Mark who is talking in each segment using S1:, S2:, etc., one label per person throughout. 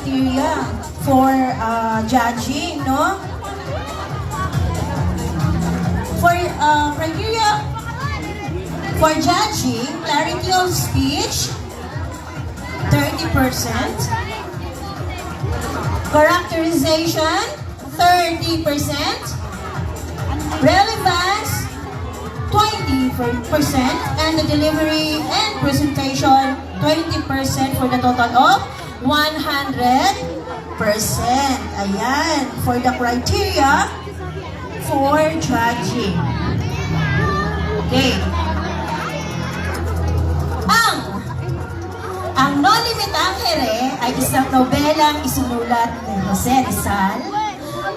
S1: criteria for judging, no? For criteria for judging, clarity of speech, 30%. Characterization, 30%. Relevance, 20%. And the delivery and presentation, 20% for the total of 100%. Ayan, for the criteria for judging. Okay. Ang No Limit Angere ay isang nobelang isinulat ni Jose Rizal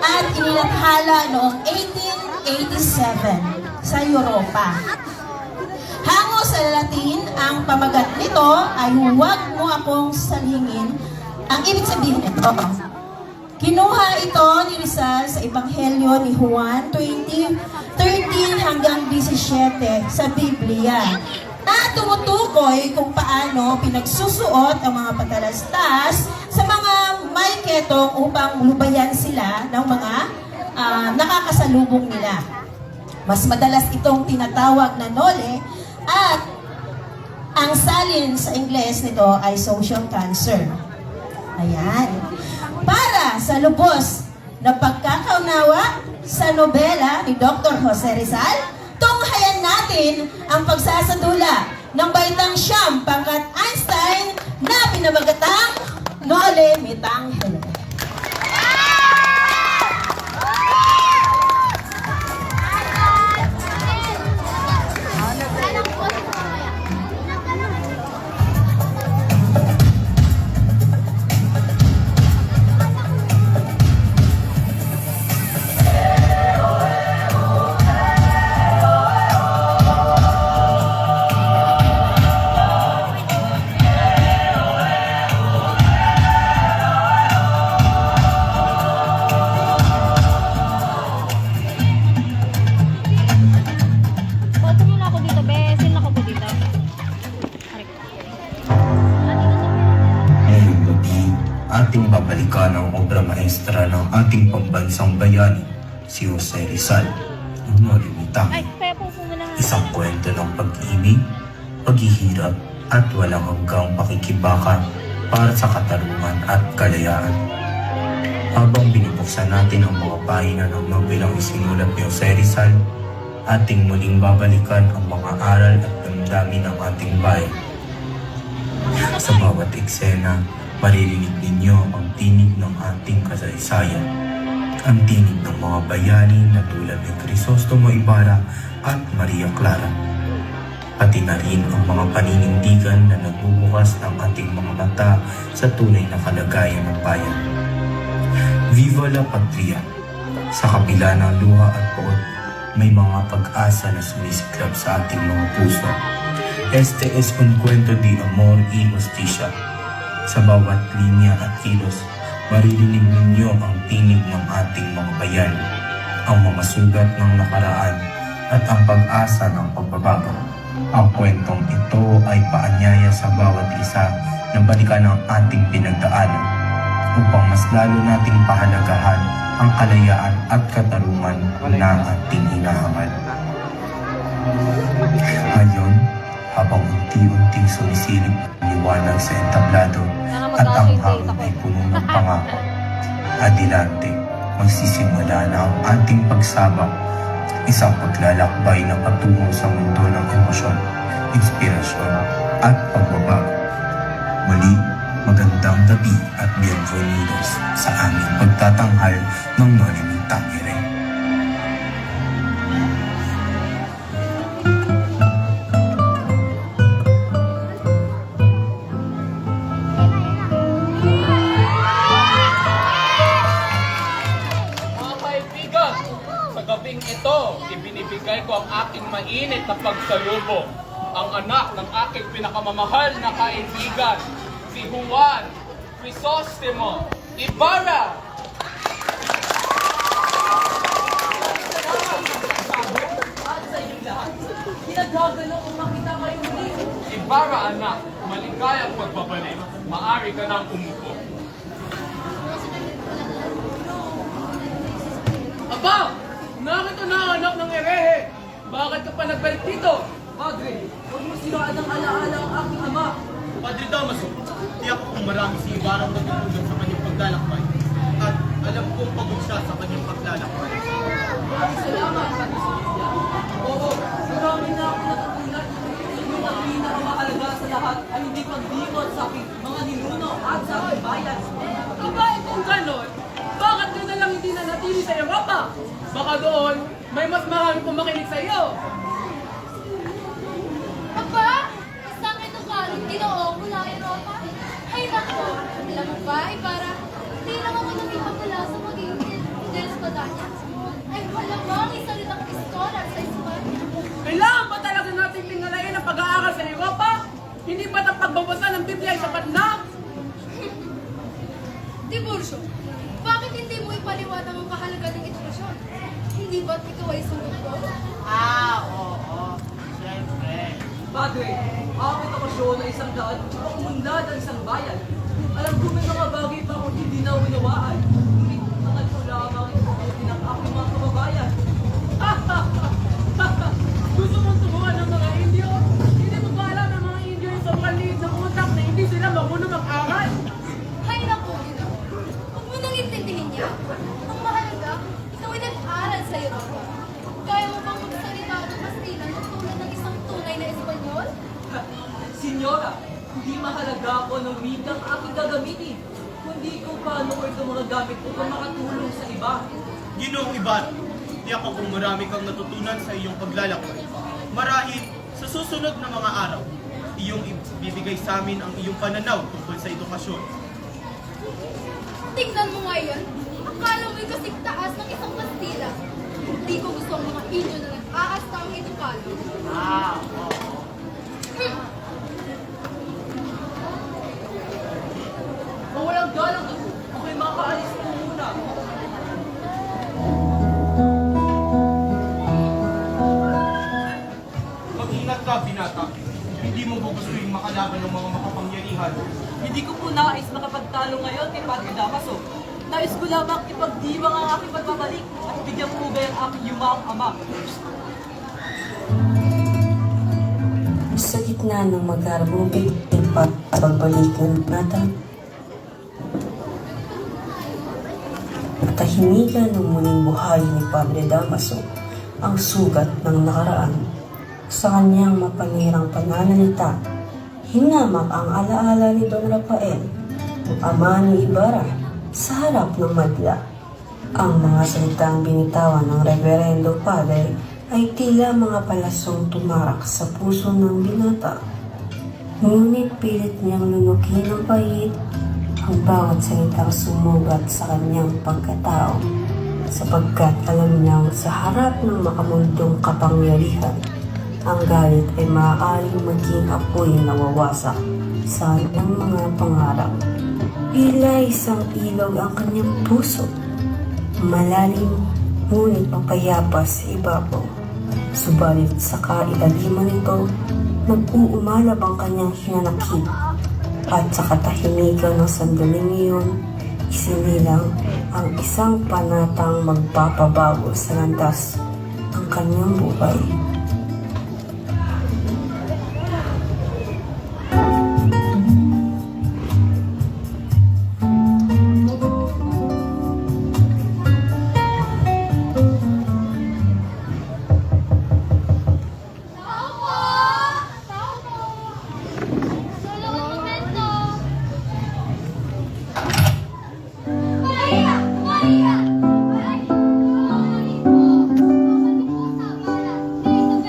S1: at inilathala noong 1887 sa Europa. Hango sa Latin, ang pamagat nito ay huwag mo akong salingin. Ang ibig sabihin nito, kinuha ito ni Rizal sa Ebanghelyo ni Juan 20:13 hanggang 17 sa Biblia, na tumutukoy kung paano pinagsusuot ang mga patalastas sa mga may ketong upang lubayan sila ng mga nakakasalubong nila. Mas madalas itong tinatawag na nole at ang salin sa Ingles nito ay social cancer. Ayan. Para sa lubos na pagkakaunawa sa nobela ni Dr. Jose Rizal, tunghayan natin ang pagsasadula ng baitang siyam pangkat Einstein na pinamagatang No Limit Angere.
S2: Ating babalikan ang obra maestra ng ating pambansang bayani, si Jose Rizal, ang No Limit Angere. Isang kwento ng pag-ibig, paghihirap at walang hanggang pakikibaka para sa katarungan at kalayaan. Habang binubuksan natin ang mga pahina ng nobelang isinulat ni Jose Rizal, ating muling babalikan ang mga aral at damdamin ng ating bayan. Sa bawat eksena, maririnig ninyo ang tinig ng ating kasaysayan, ang tinig ng mga bayani na tulad ni Crisostomo Ibarra at Maria Clara, pati na rin ang mga paninindigan na nagbubukas ng ating mga mata sa tunay na kalagayan ng bayan. Viva la Patria! Sa kabila ng luha at poot, may mga pag-asa na sumisiklab sa ating mga puso. Este es un cuento de amor y justicia. Sa bawat linya at kilos, maririnig ninyo ang tinig ng ating mga bayan, ang mga sugat ng nakaraan at ang pag-asa ng pagbabago. Ang kwentong ito ay paanyaya sa bawat isa na balikan ang ating pinagdaanan upang mas lalo nating pahalagahan ang kalayaan at katarungan na ating hinahangad. Ngayon, habang unti-unting sumisilip ang liwanag sa entablado at ang hangin ay puno ng pangako, adelante, magsisimula na ang ating pagsabak, isang paglalakbay na patungo sa mundo ng emosyon, inspirasyon at pagbabago. Muli, magandang gabi at bienvenidos sa aming pagtatanghal ng No Limit Angere.
S3: Ito, ibinibigay ko ang aking mainit na pagsalubong, ang anak ng aking pinakamamahal na kaibigan, si Juan Crisostomo Ibarra. At sa inyong lahat, pinagagano kung makita kayo muli. Ibarra anak, maligayang pagbabalik, maaari ka nang umupo. Aba! Nakita na anak ng erehe! Bakit ka pa nagbalik dito?
S4: Padre, huwag mo siraan ang alaala ang aking ama.
S5: Padre Damaso, tiyak kong marami si Ibarang natutulog sa kanyang paglalakbay. At alam kong pagod siya sa kanyang paglalakbay.
S4: Maraming salamat, Padre Celestia. Oo, marami na ako natutunan. Yung ang pinakamahalaga sa lahat ay hindi pagdikot sa aking mga ninuno at sa aking bayan.
S3: Aba, kung ganon, bakit ka na lang hindi nanatili sa Europa? Baka doon, may mas marami pong makinig sa iyo.
S6: Aba, isang edukalong ginoo mula Europa. Ay nako, alam mo ba, para hindi lang ako lumipat mula sa maging Espadanya. Ay malamang isalitang pistolar sa Espanya.
S3: Kailangan ba talaga natin tingalayin ang pag-aaral sa Europa? Hindi ba't ang pagbabasa ng Biblia ay sapat na?
S6: Tiburcio, bakit hindi mo ipaliwanag ang kahalaga ng edukasyon? Hindi ba't ikaw ay sunod ko?
S3: Oo. Siyempre.
S4: Padre, ang edukasyon ay isang daan upang umunlad ang isang bayan. Alam ko may mga bagay pa akong hindi na unawaan. Ngunit nangal ko lamang ipagbuti ng aking mga kababayan.
S3: Gusto mong tubuhan ng mga Indio? Hindi mo ba alam ng mga Indio yung sobrang liit ng utak na hindi sila marunong mag-aral?
S6: Ay naku, ginoo. Huwag mo nang intindihin niya. Ang mahalaga, ikaw ay nag-aral sa Europa. Kaya mo bang magsalita ng Kastila na tulad ng isang tunay na Espanyol?
S4: Senyora, hindi mahalaga ako ng wikang aking gagamitin, kundi kung paano ko ito mga gamit upang makatulong sa iba.
S5: Ginoong Ibar, tiyak kong marami kang natutunan sa iyong paglalakbay. Marahil, sa susunod na mga araw, iyong ibibigay sa amin ang iyong pananaw tungkol sa edukasyon.
S6: Tingnan mo nga yan. Akala mo'y kasing taas ng isang Kastila. Hindi ko gusto ang mga Inyo na nag-aasta ang edukalo.
S4: Kung walang galang ako, ako'y makaalis po muna.
S5: Mag-ingat ka, binata. Hindi mo gugustuhin makalaban ng mga makapangyarihan.
S4: Hindi ko po nais makapagtalo ngayon kay Padre Damaso. Nais ko lamang ipagdiwang ang aking pagbabalik at bigyan po ba ang aking yumaong ama.
S7: Sa gitna ng magarbubig at pagbalik ng nata, katahimikan ng muling buhay ni Padre Damaso ang sugat ng nakaraan. Sa kanyang mapanirang pananalita, hinamak ang alaala ni Don Rafael, ama ni Ibarra, sa harap ng madla. Ang mga salitang binitawan ng Reverendo Padre ay tila mga palasong tumarak sa puso ng binata. Ngunit pilit niyang lunukin ng pahit ang bawat salitang sumugat sa kanyang pagkatao, sapagkat alam niyang sa harap ng makamundong kapangyarihan, ang galit ay maaaring maging apoy na wawasak sa kanyang mga pangarap. Tila isang ilog ang kanyang puso, malalim ngunit mapayapa sa ibabaw. Subalit sa kailaliman nito, nag-uumalab ang kanyang hinanakit, at sa katahimikan ng sandaling iyon, isinilang ang isang panatang magpapabago sa landas ng kanyang buhay.
S6: Tao po! Tao po! Solo un momento! Maria! Maria! Ay! Mamani po! Mamani po sa balat! Dito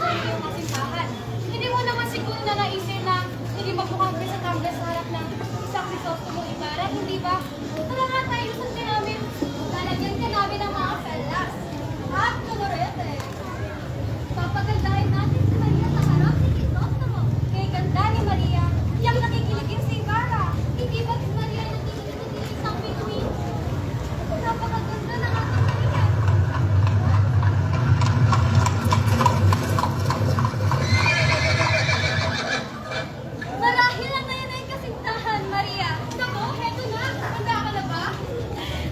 S6: sa iyong mga simbahan. Hindi mo naman siguro na naisip na hindi magmukhang presentable sa harap ng isang Crisostomo Ibarra, hindi ba? Tara nga tayo sa namin. Lalagyan ka namin ng mga pelas. At kolorete. Papagandahin natin si Maria sa harap ni Crisostomo. Kay ganda ni Maria, yang nakikiligin si Ibarra. Hindi ba si Maria nakikiligin sa isang bituin? Napakaganda ng ating Maria. Marahil ang ngayon ay kasintahan, Maria. Naku, heto na. Handa ka na ba?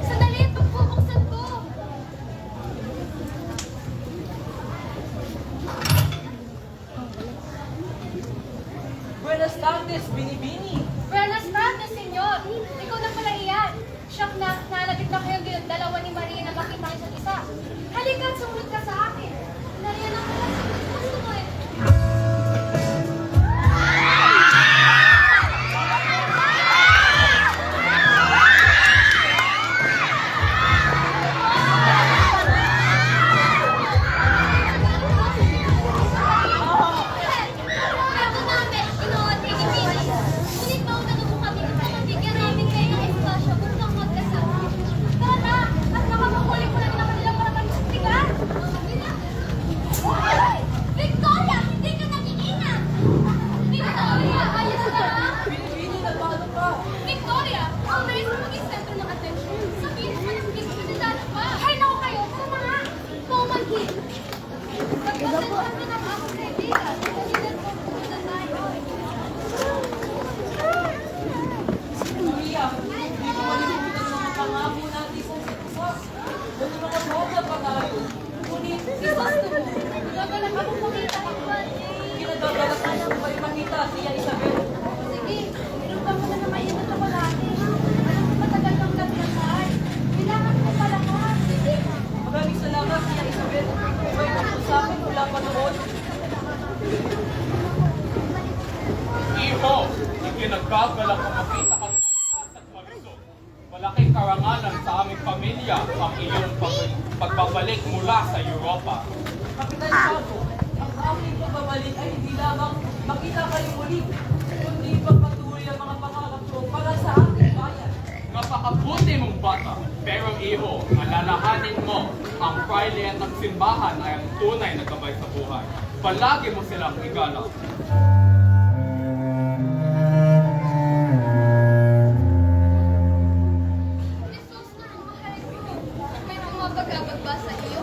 S6: Sandali, pagpupuksan ko.
S4: Buenas tardes, Binibini.
S6: Buenas tardes, senyor. Ikaw na pala iyan. Siyak na nalagit na kayong dalawa ni Maria na makita isa't isa. Halika at sumunod ka sa akin. Nariyan ang pala sa gusto mo eh. Ako namin, inuwan ni Gimini. Ngunit mauna mo kami at mabigyan namin kayo ng espasyo upang magkasama. Tara na, at nakamakulit mo na rin ang kanilang para magsistigan. Victoria, hindi ka nag-iingat! Victoria, ayos ka na?
S4: Binibini, nagpaano ka?
S6: Victoria, ang nais mo maging sentro ng atensyon. Sabihin mo na hindi ko pinadala pa. Ay, naku kayo, tama nga. Pumanhin. Magpasensya ka ng ako kaibigan. Kailan ko pupunta tayo.
S4: Maria, hindi ko malimutan ang mga pangako natin sa isa. Dahil mga boga pa tayo. Ngunit,
S6: Crisostomo, nagalak akong makita ka ba?
S4: kinagagalakan ko pa ipakita siya Isabel.
S6: Sige, inom ka muna na mainit na chocolate. Alam ko matagal kang nagkasal. Kailangan mo palakas. Sige.
S4: Maraming salamat siya Isabel. May nagsasakin mula pa noon.
S3: Iho, ikinagkagalak ang makita kang likas at malusog. Malaking karangalan sa aming pamilya ang iyong pagbabalik mula sa Europa.
S4: Kapitan Tiago, ang aking pagbabalik ay hindi lamang makita kayo muli, kundi pagpatuloy ang mga pangarap ko para sa aking bayan.
S3: Napakabuti mong bata, pero iho, alalahanin mo, ang praile at ang simbahan ay ang tunay na gabay sa buhay. Palagi mo silang igalang.
S6: Jesus na ang mahal ko. May mga pagkabag ba sa iyo?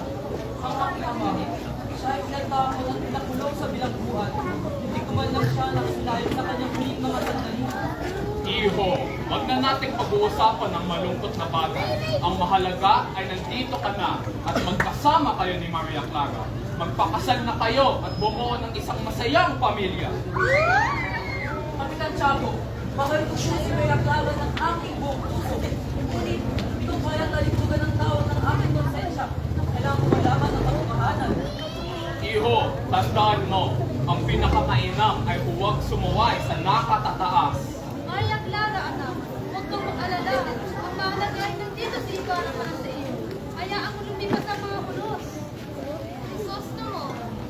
S4: Ang aking ama, siya ay pinagtapon at pinakulong sa bilangguan. Hindi ko man lang siya nakasilayan sa kanyang huling mga sandali.
S3: Iho, wag na nating pag-uusapan ng malungkot na bagay. Ang mahalaga ay nandito ka na at magkasama kayo ni Maria Clara. Magpakasal na kayo at bumuo ng isang masayang pamilya.
S4: Kapitan Tiago, mahal ko siya si Maria Clara ng aking buong puso. Ngunit, hindi ko kaya talibugan ng tao ng aking konsensya. Kailangan ko malaman ang katotohanan.
S3: Iho, tandaan mo, ang pinakamainam ay huwag sumuway sa nakatataas.
S6: Maria Clara, anak. Huwag kang mag-alala. Ang mahalaga ay nandito si Ibarra para sa iyo. Hayaan mo lumipas ang mga ulos. Crisostomo,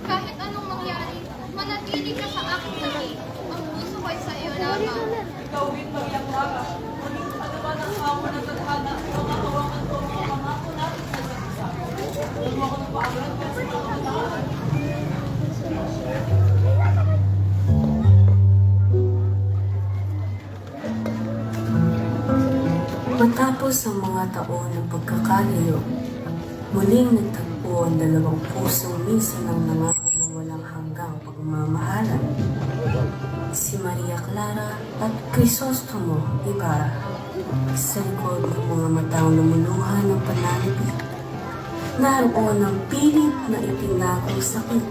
S6: kahit anong mangyari, manatili ka sa aking tabi. Ang puso ko ay sa iyo lamang.
S4: Ikaw din, Maria Clara. Ngunit ano ba ng hamon ng tadhana? Mga kawangan ko, mga pangako natin sa isa't isa. Huwag mo ako ng paagalan para sa mga tatahanan.
S7: Matapos ang mga taon ng pagkakalayo, muling nagtagpo ang dalawang pusong minsan ang nangako ng walang hanggang pagmamahalan. Si Maria Clara at Crisostomo Ibarra. Sa likod ng mga matang lumuluha ng pananabik, naroon ang pilit na itinakong sakit,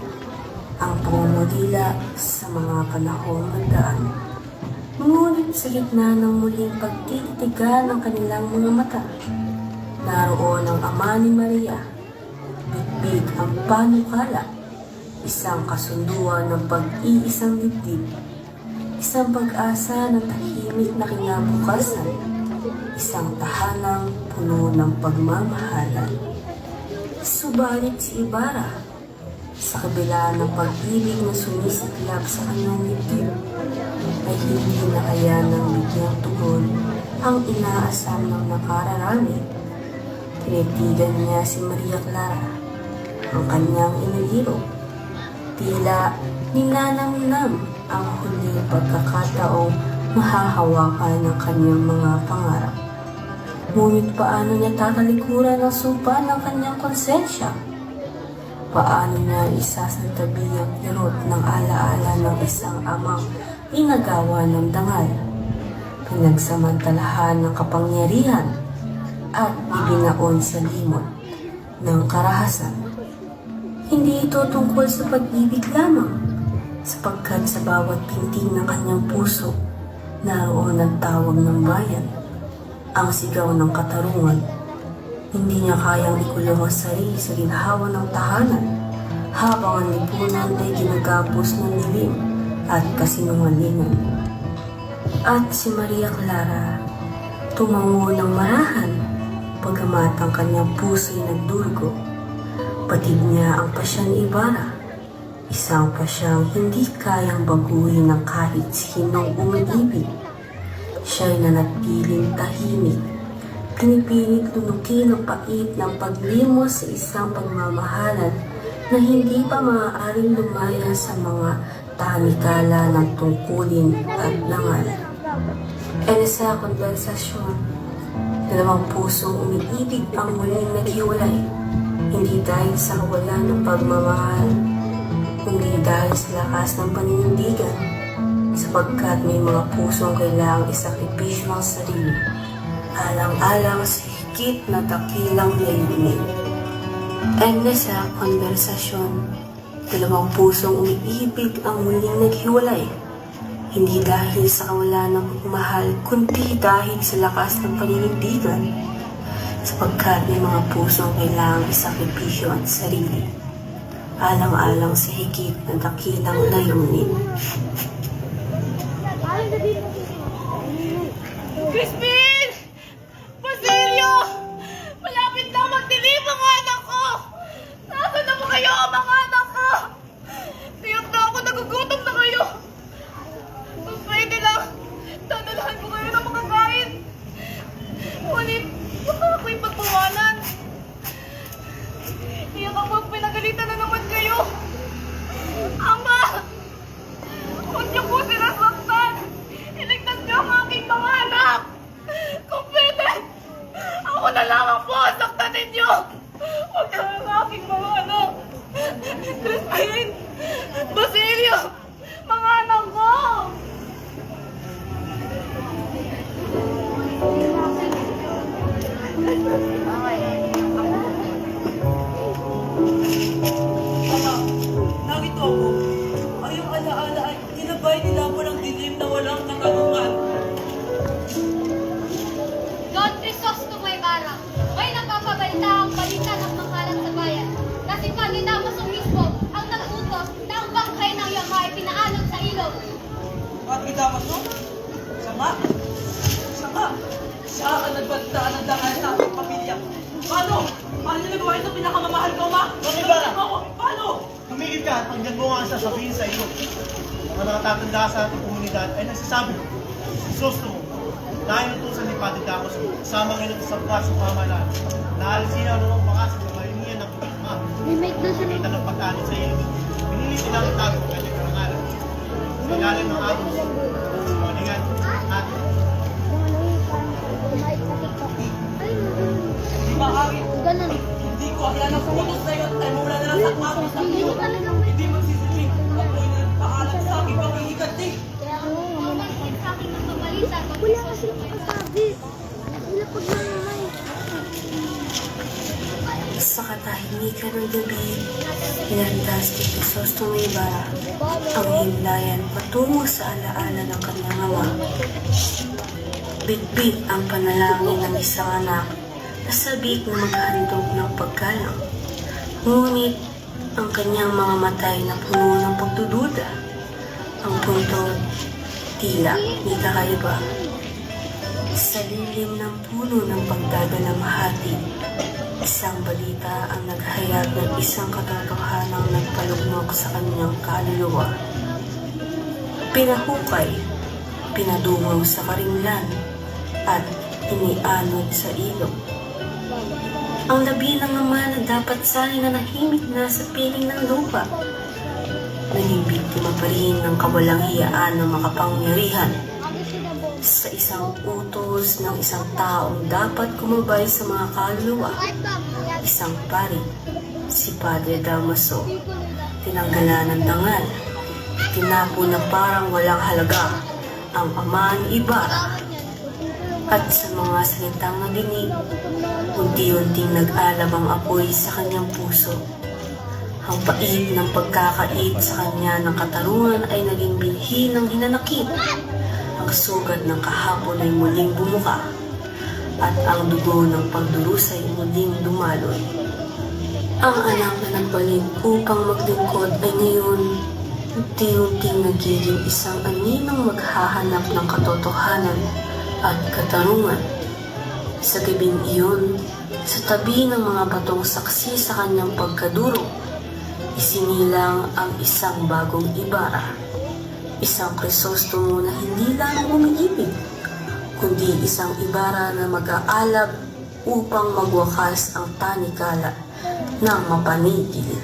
S7: ang pangungulila sa mga panahon nagdaan. Ngunit sa gitna ng muling pagtititigan ng kanilang mga mata, naroon ang ama ni Maria, bitbit ang panukala, isang kasunduan ng pag-iisang dibdib, isang pag-asa ng tahimik na kinabukasan, isang tahanang puno ng pagmamahalan. Subalit si Ibarra, Sa kabila ng pag-ibig na sumisiklab sa kanyang dibdib, ay hindi na kaya ng bigyang tugon ang inaasam ng nakararami. Tinitigan niya si Maria Clara, ang kanyang inaliro. Tila ninanamnam ang huling pagkakataong mahahawakan ng kanyang mga pangarap. Ngunit paano niya tatalikuran ang sumpa ng kanyang konsensya? Paano niya isasantabi ang kirot ng alaala ng isang amang inagawa ng dangal, pinagsamantalahan ng kapangyarihan at ibinaon sa limot ng karahasan? Hindi ito tungkol sa pag-ibig lamang, sapagkat sa bawat pinting ng kanyang puso, naroon ang tawag ng bayan, ang sigaw ng katarungan. Hindi niya kayang ikulong ang sarili sa ginhawa ng tahanan, habang ang lipunan ay ginagapos ng dilim at kasinungalingan. At si Maria Clara, tumango ng marahan, pagamat ang kanyang puso'y nagdurugo. Patid niya ang pasyang Ibarra, isang pasyang hindi kayang baguhin ng kahit sinong umibig. Siya'y nanatiling tahimik, pinipilit lunukin ang pait ng paglimos sa isang pagmamahalan na hindi pa maaaring lumaya sa mga tanikala ng tungkulin at langal. E sa konversasyon, dalawang pusong umiibig ang muling naghiwalay, hindi dahil sa kawalan ng pagmamahal, kundi dahil sa lakas ng paninindigan, sapagkat may mga pusong kailangang isakripisyo ang sarili, alang-alang sa higit na dakilang layunin. Sa konversasyon, dalawang pusong umiibig ang muling naghiwalay, hindi dahil sa kawalan ng pagmamahal, kundi dahil sa lakas ng paninindigan, sapagkat may mga pusong kailangang isakripisyo ang sarili, alang-alang sa higit na dakilang layunin.
S6: Crispin! Basilio! Malapit na magdilim ang anak ko! Nasaan na po kayo, mga anak ko? Tiyak na ako, nagugutom na kayo! Kung pwede lang, dadalahan ko kayo ng mga kain. Ngunit, baka ako'y pagpawalan. Tiyak ako, pinagalitan na naman kayo. Ama! Huwag niyo po sila saktan! Iligtas niyo ang aking mga anak! Kung pwede, ako na lamang po ang saktan ninyo! Huwag na ang aking mga anak! Crispin! Basilio! Mga anak ko!
S4: Ama, narito ako. Ay, yung alaala ay kinabay nila ako ng dilim na walang katanungan.
S6: Don Crisostomo Ibarra, may napapabalita ang balita ng manghalang sa bayan na si Padre Damaso mismo ang nagutos na ang bangkay ng Yama ay pinaalog sa ilog.
S4: Padre Damaso? Sama? Sama? Siya ang nagbantaan ng dangal sa aking pamilya. Paano? Paano niya nagawa ito pinakamamahal ko, ma?
S5: Bakit ba?
S4: Paano?
S5: Tumigil ka at hanggang mo nga sasabihin sa iyo. Mga nakatatanda sa ating komunidad ay nagsasabi, si Sostomo, dahil utusan ni Padre Damaso, kasama ngayon sa kasong pamahalaan, naalisin ang mga bakas sa bayanihan ng Pagma. Kita ng pagkalit sa iyo. Pinili nilang itago ang kanyang karangalan. Sa ilalim ng agos, kalingan at
S4: Di maaari. Hindi ko ang yan ang putos na yun ay mula na lang sa kapos ng iyo. Hindi magsisiling. Ako'y nagpaalam sa aking panghihiganti.
S6: Mamansin sa aking mga balita. Wala kasi nakasabi. Wala pag nanay.
S7: Sa katahimikan ng gabi, inandas ni Crisostomo Ibarra ang himlayan patungo sa alaala ng kanyang ama. Bitbit ang panalangin ng isang anak na sabik na maghahandog ng paggalang. Ngunit ang kanyang mga matay na puno ng pagdududa, ang puntong tila ni kakaiba. Sa lilim ng puno ng pagdadanamahati, Isang balita ang naghayag ng isang katotohanang nagpalugmok sa kanyang kaluluwa. Pinahukay, pinadungaw sa karinglan, at inianod sa ilog. Ang labilang ama na dapat sana'y nanahimik na sa piling ng lupa, naging biktima pa rin ng kawalang hiyaan ng makapangyarihan sa isang utos ng isang taong dapat kumabay sa mga kaluluwa, isang pari, si Padre Damaso. Tinanggalan ng dangal, tinapo na parang walang halaga ang ama ni Ibarra. At sa mga salitang nadinig, unti-unting nag-alab ang apoy sa kanyang puso. Ang pait ng pagkakait sa kanya ng katarungan ay naging binhi ng hinanakit. Ang sugat ng kahapon ay muling bumuka, at ang dugo ng pagdurusa ay muling dumaloy. Ang anak na nagbalik upang maglingkod ay ngayon unti-unting nagiging isang aninong maghahanap ng katotohanan at katarungan. Sa gabing iyon, sa tabi ng mga batong saksi sa kanyang pagkaduro, isinilang ang isang bagong Ibarra. Isang Crisostomo na hindi lang umiibig, kundi isang Ibarra na mag-aalab upang magwakas ang tanikala ng mapanigil.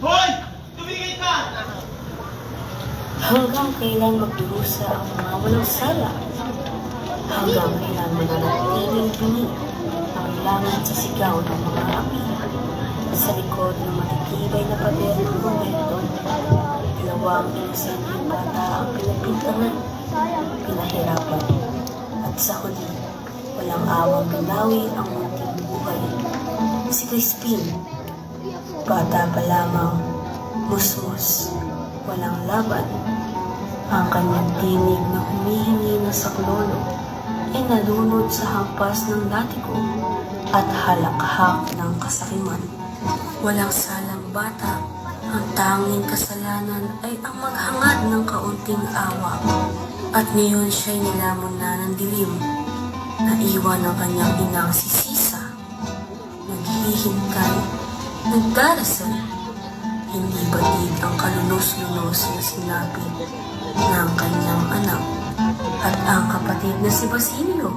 S5: Hoy! Tumigil ka!
S7: Hanggang kailan magdurusa ang mga walang sala? Hanggang kailan mananatiling dumi ang langit sa sigaw ng mga api? Sa likod ng matitibay na pader ng momento, dalawang inosenteng bata ang pinapintangan, pinahirapan, at sa huli, walang awang binawi ang munting buhay. Si Crispin, bata pa lamang, musmus, walang laban. Ang kanyang tinig na humihingi na saklolo ay nalunod sa hampas ng latiko at halakhak ng kasakiman. Walang salang bata, ang tanging kasalanan ay ang maghangad ng kaunting awa. At ngayon siya'y nilamon na ng dilim, naiwan ang kanyang inang si Sisa, naghihintay, nagdarasal. Hindi batid ang kalunos-lunos na sinabi ng kanyang anak at ang kapatid na si Basilio.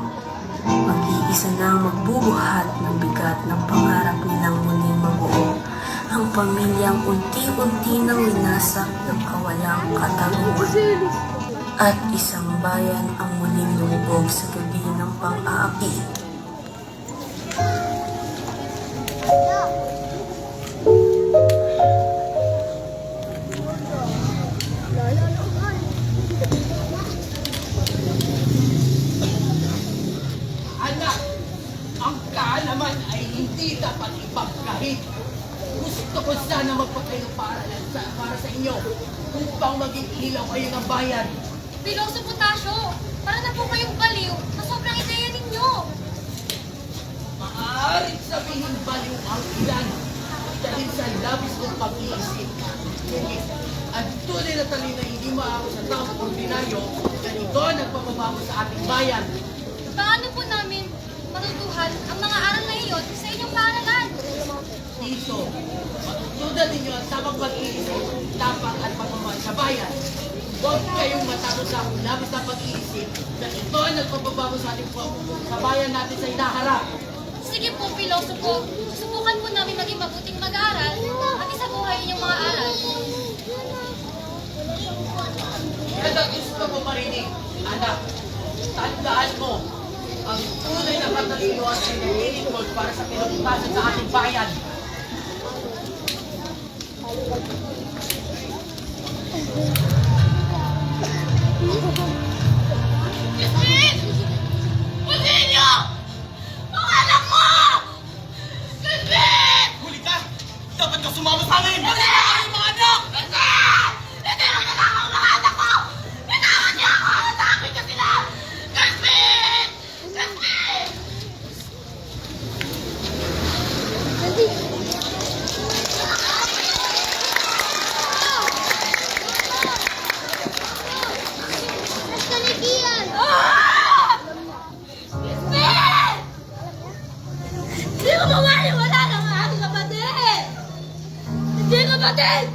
S7: Mag-iisa nang magbubuhat ng bigat ng pangarap nilang muling mabuo ang pamilyang unti-unti nang winasak ng kawalang katarungan. At isang bayan ang muling lumubog sa gabi ng pang-aapi.
S4: Anak, ang kaalaman ay hindi dapat ipagkahit. Gusto ko sana magpatayo para sa inyo upang maging ilaw kayo ng bayan.
S6: Piloso Potasio, para na po kayong baliw na sobrang ideya ninyo.
S4: Maaaring sabihin baliw ang ilan dahil sa labis kong pag-iisip. At tunay na talino hindi maako sa taong ordinaryo na ito ang nagpapabago sa ating bayan.
S6: Paano po namin matutuhan ang mga aral na iyon sa inyong paaralan?
S4: Dito, matutunan ninyo ang tamang pag-iisip, tapat at pagmamahal sa bayan. Huwag kayong matakot sa labis na pag-iisip na ito ang nagpapabago sa ating sa bayan natin sa hinaharap.
S6: Sige po, Piloso po. Subukan po namin maging mabuting mag-aaral at isabuhay inyong mga aral.
S4: Yan ang gusto ko marinig, anak. Tandaan mo, ang tunay na katalinuhan ay nililingkod para sa kinabukasan sa ating bayan.
S6: Christine! Basilio! Mga anak mo! Christine!
S5: Huli ka! Dapat ka sumama sa amin!
S6: Hindi na kami mga anak! Christine! Hindi na kinakang mga anak ko! Binawan niya ako! Sa akin ka sila! Christine! kapatid!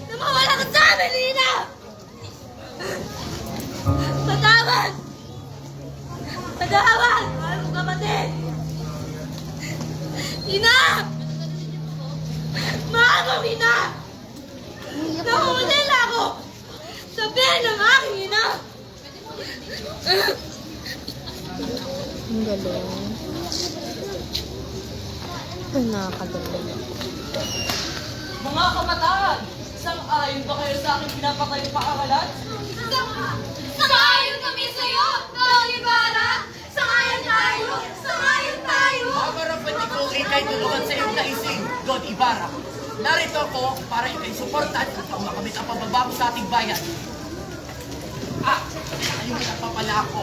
S6: Na mawala ka sa amin, Lina! Patawad! Patawad! Mahal kong kapatid! Ina! Mahal kong ina! Nahulila ako! Sa biyan ng aking ina!
S8: Ang galing. Ay, nakakagaling.
S4: Mga kabataan, sang-ayon ba kayo sa aking pinapatayong paaralan?
S6: Sangayon kami sa'yo, Tao Ibarra! Sangayon tayo! Sangayon tayo!
S4: Mamarapat ikaw ikay tulungan sa iyong naising, Don Ibarra. Narito ako para ikay suportan at makamit ang pagbabago sa ating bayan. Ayun na pa pala ako.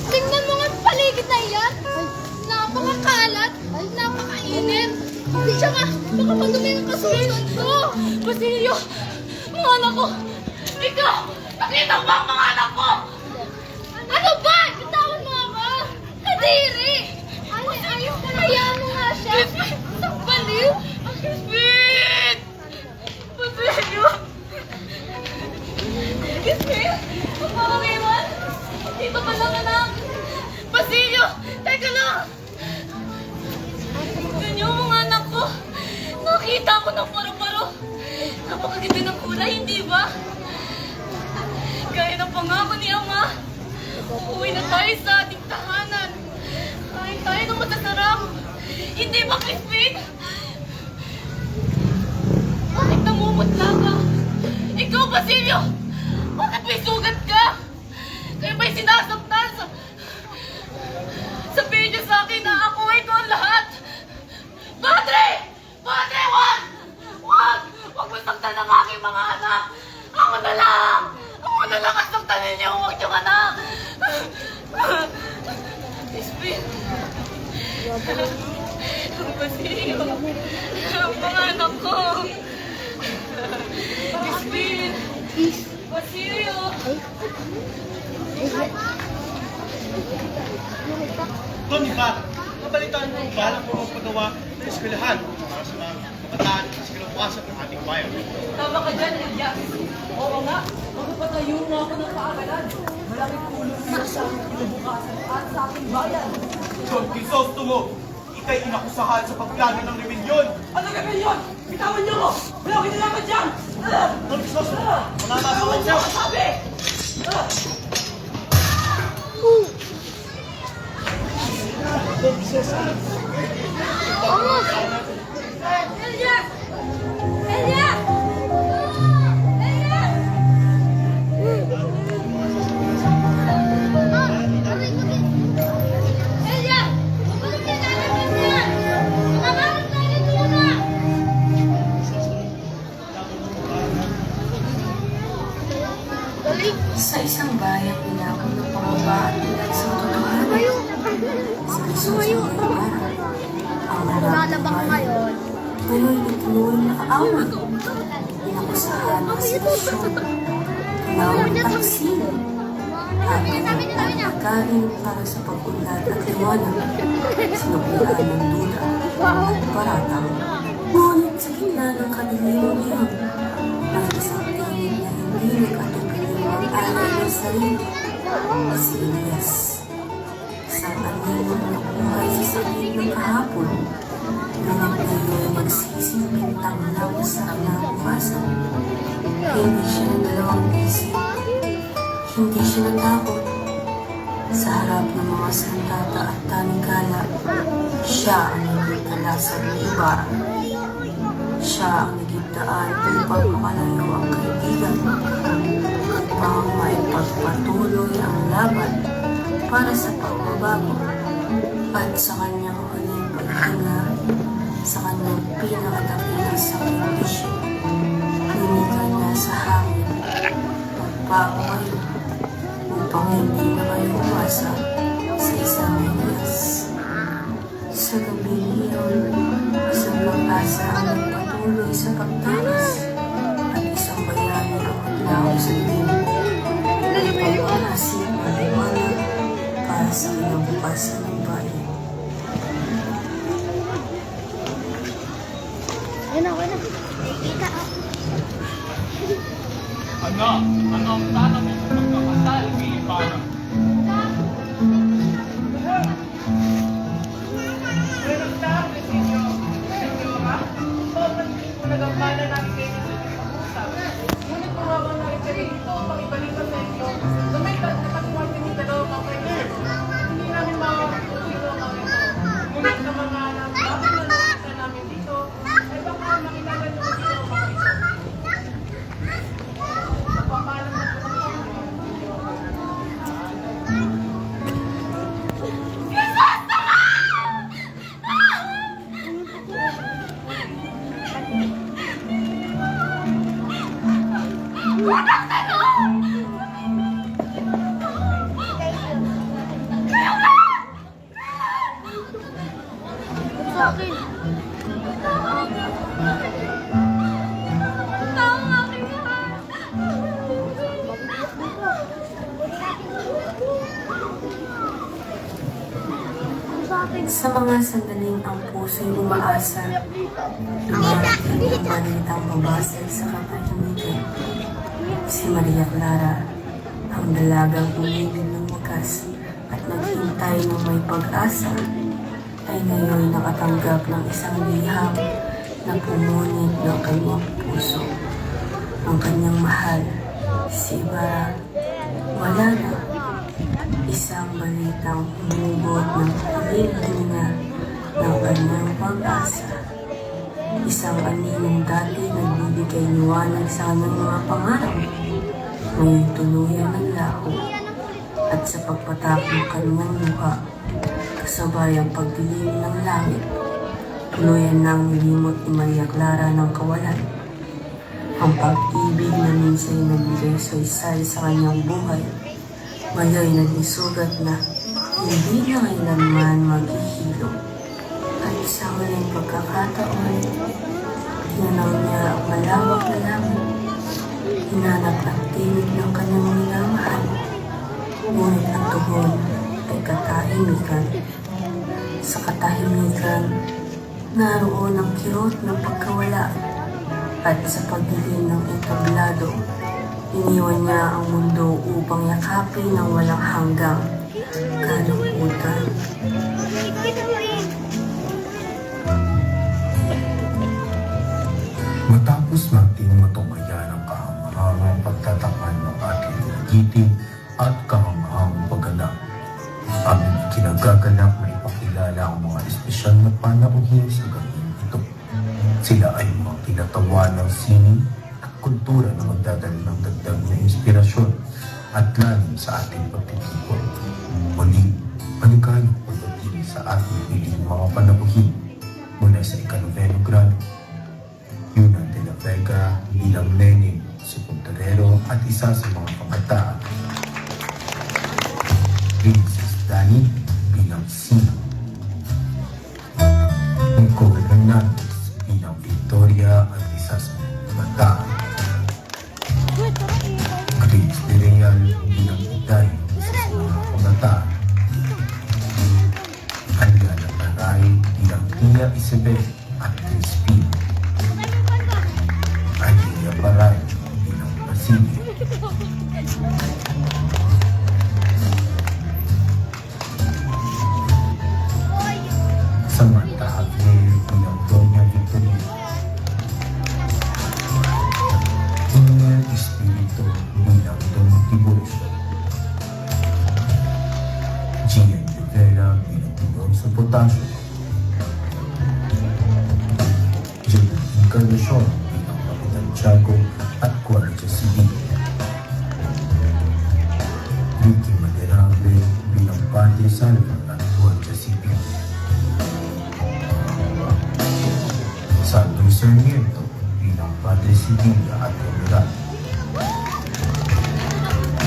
S6: Tingnan mo nga ang paligid na iyan! Napakakalat! Napakainit! Tsaka, baka madumi ang kasunod ko! Basilio! Mga anak ko! Ikaw! Nakita mo ba ang mga anak ko? Ano ba? Bitawan mo ako! Kadiri! Hayaan mo nga siya! Isang baliw! Crispin! Basilio! Crispin! Huwag mo akong iwan! Dito pa lang, anak! Basilio! Teka lang! Ganyan mga anak ko! Nakita ko ng paro-paro! Napakaganda ng kulay, hindi ba? Gaya ng pangako ni Ama, uuwi na tayo sa ating tahanan. Kain tayo ng masasarap. Hindi ba, Crispin? Bakit namumutla ka? Ikaw, Basilio! Bakit may sugat ka? Kayo ba'y sinasaktan sa... Sabihin niyo sa akin na ako ay ito ang lahat! Padre! Padre, wag! Wag! Wag mo saktan ang aking mga anak! Ako na lang! Ako na lang ang saktan ninyo! Huwag niyong anak! Crispin! Ang Basilio! Ang mga anak ko! Crispin! Basilio!
S5: Don Ibarra, nabalitaan mo ba ang pagpagawa ng eskwelahan para sa mga kabataan sa kinabukasan ng ating bayan?
S4: Tama ka dyan, Elias. Oo nga, magpapatayo na ako ng paaralan. Malaking tulong niyo sa aking kinabukasan at sa aking bayan.
S5: Don Crisostomo, ikay inakusahan sa pagplano ng rebelyon.
S4: Ano rebelyon? Bitawan niyo ko! Wala akong kinalaman dyan!
S5: Don Crisostomo, mananasawan siya.
S4: Sabi!
S5: Don Crisostomo,
S6: Elias! Elias! Elias! Elias! Huwag ka nalabas yan! Nakamarap tayo muna!
S7: Sa isang bayang inabot ng pangamba at ulat sa katotohanan, si Jesus ang Ibarra, ang lalabang ngayon itinuloy na kaaway, inakusahan ng sitwasyon, tinawag ng taksin, at pagkain para sa pag-ulat at liwanag, sinukulaan ng duda at paratang. Ngunit sa gitna ng kadiliman niya, may isang tingin na hindi nagkatubili ang alay ng sarili, si Elias. Sa aninong nakuhay sa sarili ng kahapon, na nagtayo'y magsisilbing tanglaw sa kinabukasan. Hindi siya nagdalawang isip, hindi siya natakot. Sa harap ng mga sandata at tanigala, siya ang nagtalasan ng Ibarra. Siya ang nagigdaan upang makalayo ang kaibigan, upang maipagpatuloy ang laban para sa pagbabago at sa kanyang huling paghinga sa kanyang pinakatakilang sakripisyo. Linikan niya sa hangin, magbago kayo upang hindi na kayo umasa sa isang Elias. Sa gabi iyon, isang pag-asa ang nagpatuloy sa pagtakas at isang bayani ang maglaw sa dilim. Ipagpapasip ang liwanag para sa kinabukasan ng bayan.
S3: Anak, ano ang plano mo sa pagkakasal, Pilipana?
S4: Buenos tardes, senyora. Papansin ko nagampanan namin kayo sa pag-usap. Ngunit kumawa na rin kayo dito, pakibalikan sa inyo. Na may nakatuwag kami dalawang kapatid. Hindi namin makakatulong ang ito. Ngunit sa mga bakit na nakita namin dito, ay baka makilala niyo kung sino ang mga ito. Napapaalam na po kami.
S6: Sa akin. Tao ang aking mahal. Sa akin.
S7: Sa mga sandaling ang puso'y umaasa, dumarating ang balitang babasag sa katahimikan. Si Maria Clara, ang dalagang umibig ng wakas at naghintay ng may pag-asa, ay ngayon nakatanggap ng isang liham na pumunit ng kanyang puso. Ang kanyang mahal, si Ibarra, wala na. Isang balitang humugot ng hiling-hilinga ng kanyang pag-asa. Isang aninong dati nagbibigay liwanag sa kanyang mga pangarap. Ngayon tuluyan ng laho at sa pagpatapong kanyang luha, kasabay ang pagdilim ng langit, tuluyan nang nilimot ni Maria Clara ng kawalan. Ang pag-ibig na minsan nagbigay saysay sa kanyang buhay, ngayon naging sugat na hindi na kailanman maghihilo. At sa huling pagkakataon, tinanaw niya ang malawak na langit, hinanap ang tinig ng kanyang minamahal, ngunit ang tugon ay katahimikan. Sa katahimikan, naroon ang kirot ng pagkawala at sa pagdilim ng entablado, iniwan niya ang mundo upang yakapin ng walang hanggang kalungkutan.
S2: Matapos nating matumayan ang kahangahangang pagtatakpan ng ating nagiting at kahangahangang pagganap, aming kinagaganap na ipakilala ang mga espesyal na panauhin sa gawin ito. Sila ay mga kinatawan ng sining at kultura na magdadala ng dagdag na inspirasyon at lalim sa ating pagtitipon. Muli, maligayang pagdating sa ating piling mga panauhin mula sa ika-9 grado. Yuna de la Vega bilang Lenin, sekundero at isa sa mga pangkataan. Princess Dani bilang Sina. Nicole Hernandez bilang Victoria at isa sa mga pangkataan. Grace de Real bilang Iday, isa sa mga pangkataan. Aliana Taray bilang Tia Isabel at Crispin. Alia Paray bilang Basilio. Samantha Javier bilang Doña Victorina. Daniel Espiritu bilang Don Tiburcio. Gian Rivera bilang Alonso Potasio. Julian Encarnacion bilang Kapitan Tiago at Guardia Civil. Ricky Maderable bilang Padre Salva at Guardia Civil. Santos Sarmiento bilang Padre Civil at General.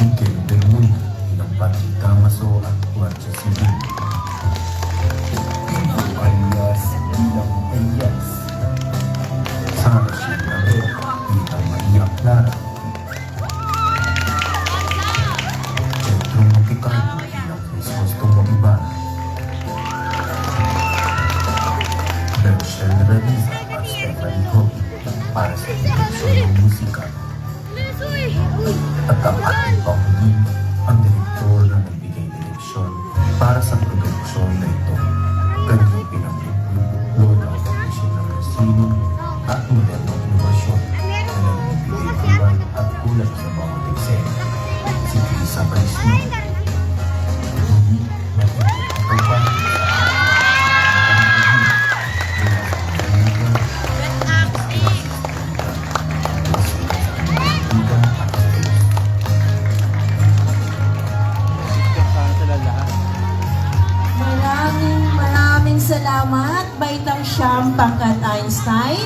S2: Miguel Bermuda bilang Padre Damaso at Guardia Civil. Ivo Alias bilang Elias. Sarah Shimabel bilang Maria Clara. Centro Mexicano bilang Crisostomo Ibarra. Bershel Radiza at Stephanie Hope para sa produksyon ng musika. At ang ating paunin, ang direktor na nagbigay direksyon para sa produksyon na ito. Kanyang pinagbuklod ang foundation ng kasino at modernong inobasyon na nagbibigay buwan at kulay sa bawat eksena. Si Lisa Baisno. Ngunit, natin ang pagbabago
S1: Maraming salamat, Baitang Siyam Pangkat Einstein.